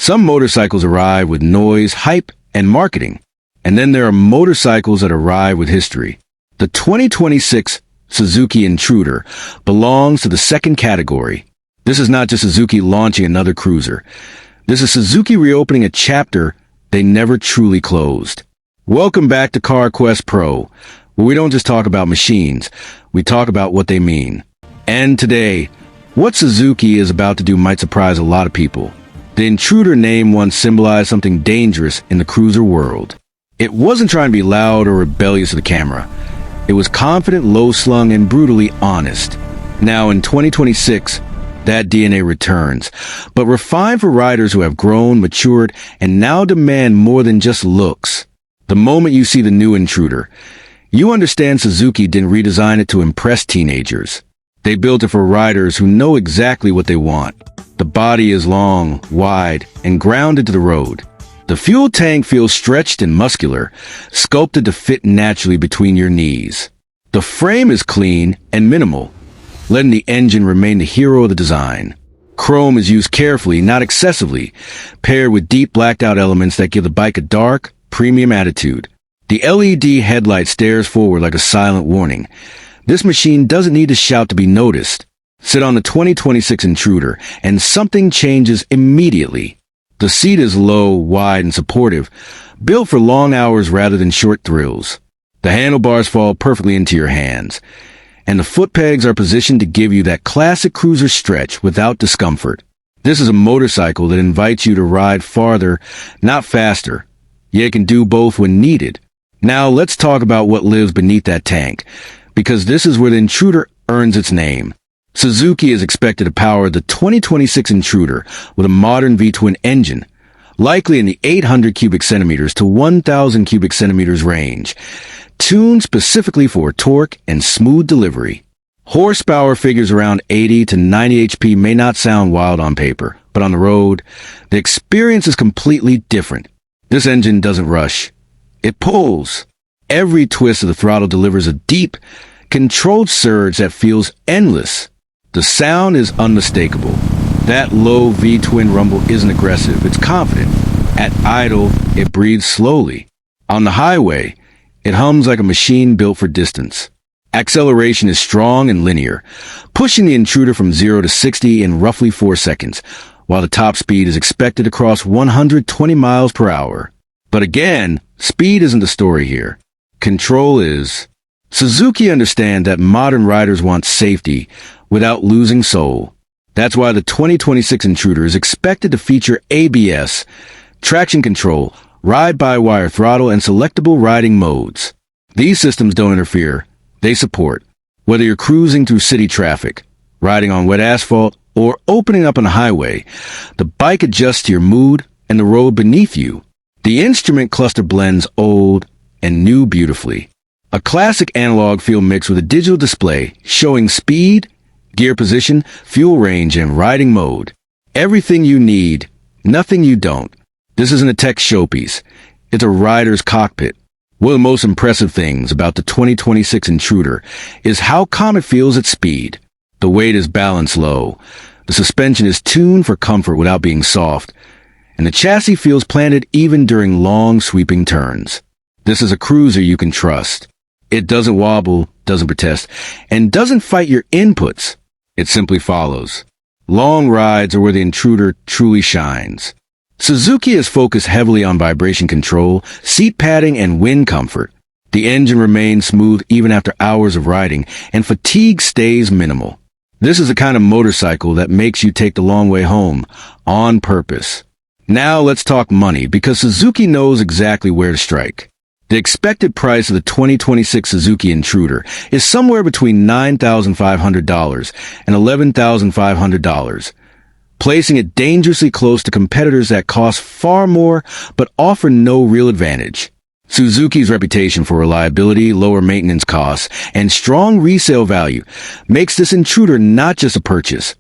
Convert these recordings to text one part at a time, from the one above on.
Some motorcycles arrive with noise, hype, and marketing. And then there are motorcycles that arrive with history. The 2026 Suzuki Intruder belongs to the second category. This is not just Suzuki launching another cruiser. This is Suzuki reopening a chapter they never truly closed. Welcome back to CarQuest Pro, where we don't just talk about machines, we talk about what they mean. And today, what Suzuki is about to do might surprise a lot of people. The Intruder name once symbolized something dangerous in the cruiser world. It wasn't trying to be loud or rebellious to the camera. It was confident, low-slung, and brutally honest. Now, in 2026, that DNA returns, but refined for riders who have grown, matured, and now demand more than just looks. The moment you see the new Intruder, you understand Suzuki didn't redesign it to impress teenagers. They built it for riders who know exactly what they want. The body is long, wide, and grounded to the road. The fuel tank feels stretched and muscular, sculpted to fit naturally between your knees. The frame is clean and minimal, letting the engine remain the hero of the design. Chrome is used carefully, not excessively, paired with deep blacked-out elements that give the bike a dark, premium attitude. The LED headlight stares forward like a silent warning. This machine doesn't need to shout to be noticed. Sit on the 2026 Intruder, and something changes immediately. The seat is low, wide, and supportive, built for long hours rather than short thrills. The handlebars fall perfectly into your hands, and the foot pegs are positioned to give you that classic cruiser stretch without discomfort. This is a motorcycle that invites you to ride farther, not faster, yet it can do both when needed. Now let's talk about what lives beneath that tank, because this is where the Intruder earns its name. Suzuki is expected to power the 2026 Intruder with a modern V-twin engine, likely in the 800 cubic centimeters to 1,000 cubic centimeters range, tuned specifically for torque and smooth delivery. Horsepower figures around 80 to 90 HP may not sound wild on paper, but on the road, the experience is completely different. This engine doesn't rush. It pulls. Every twist of the throttle delivers a deep, controlled surge that feels endless. The sound is unmistakable. That low V-twin rumble isn't aggressive, it's confident. At idle, it breathes slowly. On the highway, it hums like a machine built for distance. Acceleration is strong and linear, pushing the Intruder from 0 to 60 in roughly 4 seconds, while the top speed is expected to cross 120 miles per hour. But again, speed isn't the story here. Control is. Suzuki understand that modern riders want safety without losing soul. That's why the 2026 Intruder is expected to feature ABS, traction control, ride-by-wire throttle, and selectable riding modes. These systems don't interfere, they support. Whether you're cruising through city traffic, riding on wet asphalt, or opening up on a highway, the bike adjusts to your mood and the road beneath you. The instrument cluster blends old and new beautifully. A classic analog feel mixed with a digital display showing speed, gear position, fuel range, and riding mode. Everything you need, nothing you don't. This isn't a tech showpiece. It's a rider's cockpit. One of the most impressive things about the 2026 Intruder is how calm it feels at speed. The weight is balanced low. The suspension is tuned for comfort without being soft. And the chassis feels planted even during long, sweeping turns. This is a cruiser you can trust. It doesn't wobble, doesn't protest, and doesn't fight your inputs. It simply follows. Long rides are where the Intruder truly shines. Suzuki is focused heavily on vibration control, seat padding, and wind comfort. The engine remains smooth even after hours of riding, and fatigue stays minimal. This is the kind of motorcycle that makes you take the long way home, on purpose. Now let's talk money, because Suzuki knows exactly where to strike. The expected price of the 2026 Suzuki Intruder is somewhere between $9,500 and $11,500, placing it dangerously close to competitors that cost far more but offer no real advantage. Suzuki's reputation for reliability, lower maintenance costs, and strong resale value makes this Intruder not just a purchase,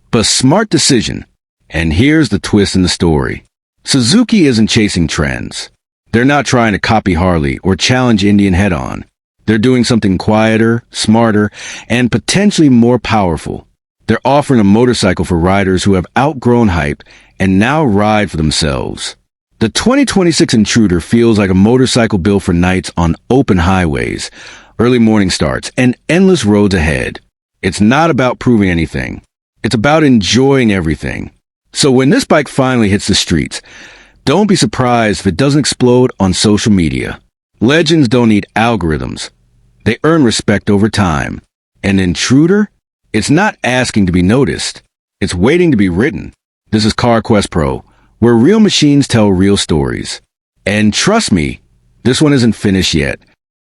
but a smart decision. And here's the twist in the story. Suzuki isn't chasing trends. They're not trying to copy Harley or challenge Indian head-on. They're doing something quieter, smarter, and potentially more powerful. They're offering a motorcycle for riders who have outgrown hype and now ride for themselves. The 2026 Intruder feels like a motorcycle built for nights on open highways, early morning starts, and endless roads ahead. It's not about proving anything. It's about enjoying everything. So when this bike finally hits the streets, don't be surprised if it doesn't explode on social media. Legends don't need algorithms. They earn respect over time. An Intruder? It's not asking to be noticed. It's waiting to be written. This is CarQuest Pro, where real machines tell real stories. And trust me, this one isn't finished yet.